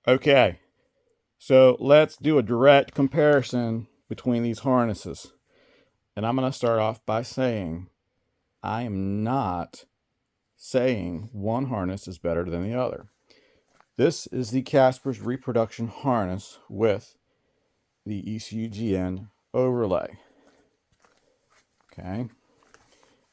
Okay, so let's do a direct comparison between these harnesses. And I'm going to start off by saying I am not saying one harness is better than the other. This is the Casper's reproduction harness with the Ecu-gn overlay. Okay.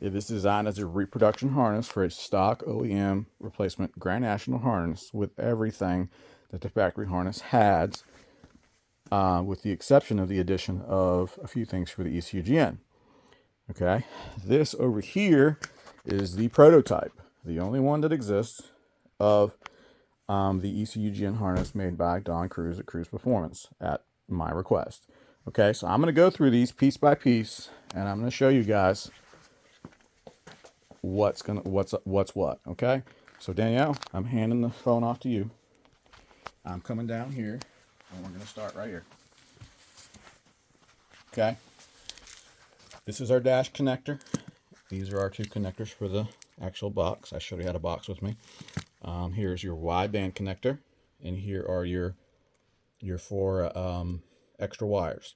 It is designed as a reproduction harness for a stock OEM replacement Grand National harness with everything that the factory harness has, with the exception of the addition of a few things for the Ecu-gn. Okay, this over here is the prototype, the only one that exists of the Ecu-gn harness made by Don Cruz at Cruz Performance at my request. Okay, so I'm going to go through these piece by piece, and I'm going to show you guys what's what. Okay, so Danielle, I'm handing the phone off to you. I'm coming down here, and we're going to start right here. Okay, this is our dash connector. These are our two connectors for the actual box. I showed you had a box with me. Here's your wideband connector, and here are your four extra wires,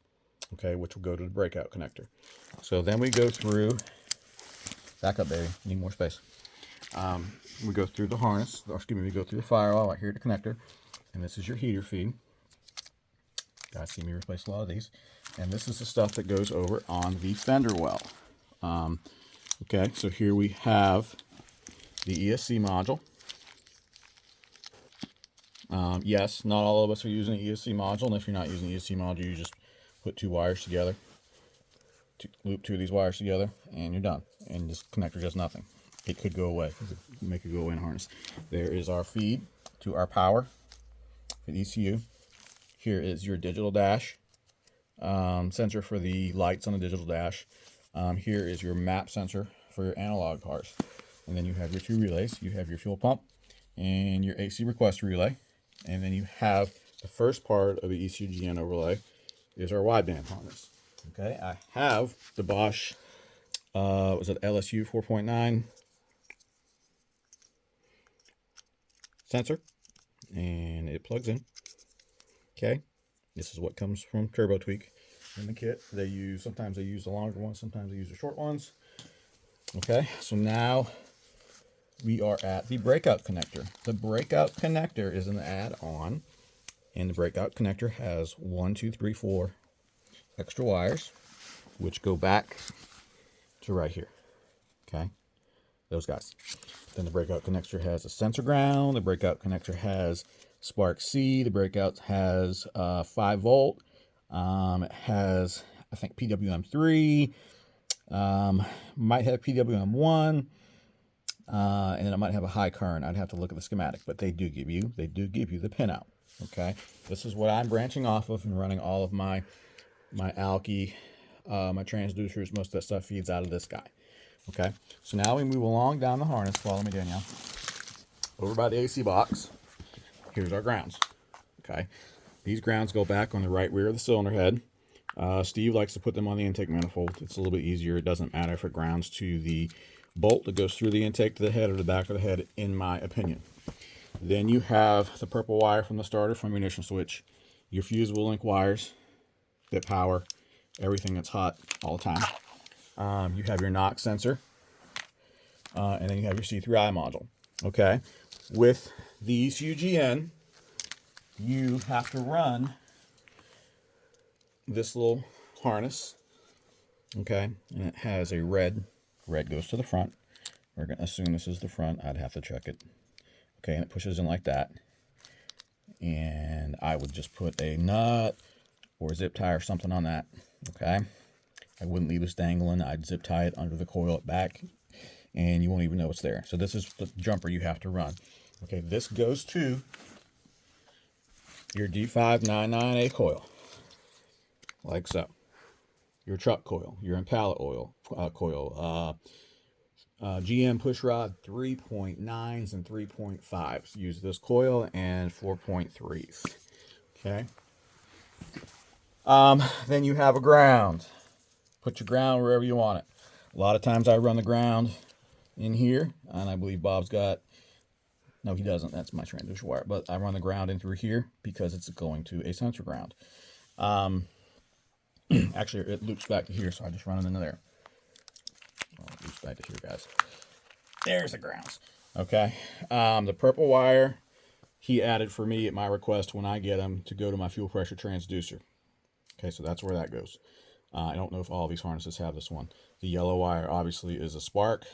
okay, which will go to the breakout connector. So then we go through, back up, baby, need more space. We go through the harness, or excuse me, we go through the firewall right here, the connector, and this is your heater feed. Guys see me replace a lot of these. And this is the stuff that goes over on the fender well. Okay, so here we have the ESC module. Yes, not all of us are using the ESC module, and if you're not using the ESC module, you just put two wires together, loop two of these wires together, and you're done. And this connector does nothing. It could go away. Make it go away in harness. There is our feed to our power for the ECU. Here is your digital dash sensor for the lights on the digital dash. Here is your map sensor for your analog parts. And then you have your two relays. You have your fuel pump and your AC request relay. And then you have the first part of the Ecu-gn overlay is our wideband harness. Okay, I have the Bosch, was it LSU 4.9 sensor, and it plugs in. Okay, this is what comes from Turbo Tweak in the kit. Sometimes they use the longer ones, sometimes they use the short ones. Okay, so now we are at the breakout connector. The breakout connector is an add-on, and the breakout connector has 1, 2, 3, 4 extra wires, which go back to right here. Okay, those guys. Then the breakout connector has a sensor ground. The breakout connector has Spark C. The breakout has 5 volt. It has, I think, PWM 3. Might have PWM 1. And then it might have a high current. I'd have to look at the schematic, but they do give you the pinout. Okay, this is what I'm branching off of and running all of my alky, my transducers, most of that stuff feeds out of this guy. Okay, so now we move along down the harness. Follow me, Danielle. Over by the AC box, here's our grounds. Okay, these grounds go back on the right rear of the cylinder head. Steve likes to put them on the intake manifold. It's a little bit easier. It doesn't matter if it grounds to the bolt that goes through the intake to the head or the back of the head, in my opinion. Then you have the purple wire from the starter from your ignition switch, your fusible link wires that power everything that's hot all the time. You have your knock sensor, and then you have your C3I module. Okay, with the Ecu-gn, you have to run this little harness. Okay, and it has a red goes to the front. We're going to assume this is the front. I'd have to check it. Okay, and it pushes in like that. And I would just put a nut or a zip tie or something on that. Okay, I wouldn't leave this dangling. I'd zip tie it under the coil at back, and you won't even know it's there. So this is the jumper you have to run. Okay, this goes to your D599A coil, like so. Your truck coil, your Impala oil coil, GM push rod 3.9s and 3.5s. Use this coil and 4.3s. Okay. Then you have a ground. Put your ground wherever you want it. A lot of times I run the ground in here, and I believe Bob's got No, he doesn't. That's my transducer wire. But I run the ground in through here because it's going to a sensor ground. Actually, it loops back to here, so I just run it into there. Well, it loops back to here, guys. There's the grounds. Okay. The purple wire, he added for me at my request when I get him to go to my fuel pressure transducer. Okay, so that's where that goes. I don't know if all of these harnesses have this one. The yellow wire obviously is a spark,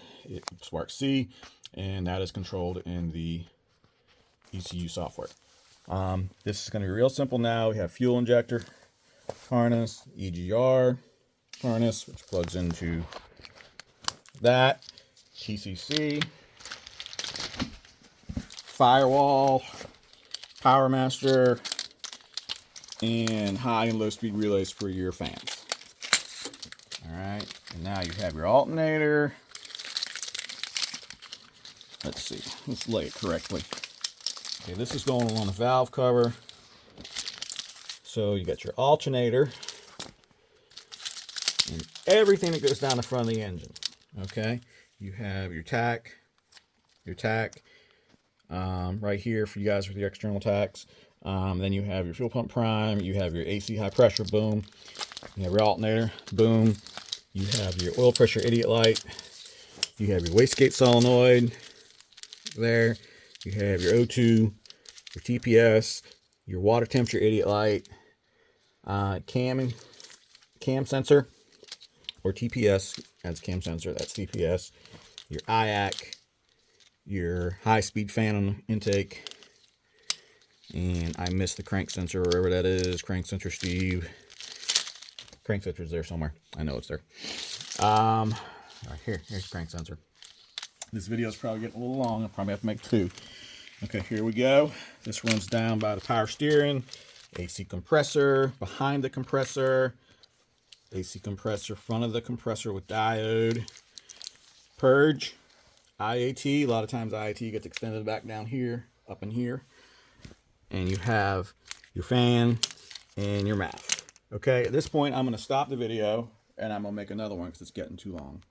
spark C, and that is controlled in the ECU software. This is going to be real simple now. We have fuel injector harness, EGR harness, which plugs into that, TCC, firewall, power master, and high and low speed relays for your fans. All right, and now you have your alternator. Let's see, let's lay it correctly. Okay, this is going on the valve cover. So you got your alternator and everything that goes down the front of the engine. Okay, you have your tack, right here for you guys with your external tacks. Then you have your fuel pump prime, you have your AC high pressure, boom. You have your alternator, boom. You have your oil pressure idiot light. You have your wastegate solenoid there. You have your O2, your TPS, your water temperature idiot light, cam sensor, or TPS as cam sensor, that's TPS, your IAC, your high speed fan on intake, and I missed the crank sensor, wherever that is. Crank sensor, Steve. Crank sensor is there somewhere. I know it's there. Right here's the crank sensor. This video is probably getting a little long. I'll probably have to make two. Okay, here we go. This runs down by the power steering, AC compressor, behind the compressor, AC compressor, front of the compressor with diode, purge, IAT. A lot of times IAT gets extended back down here, up in here. And you have your fan and your MAF. Okay, at this point, I'm going to stop the video and I'm going to make another one because it's getting too long.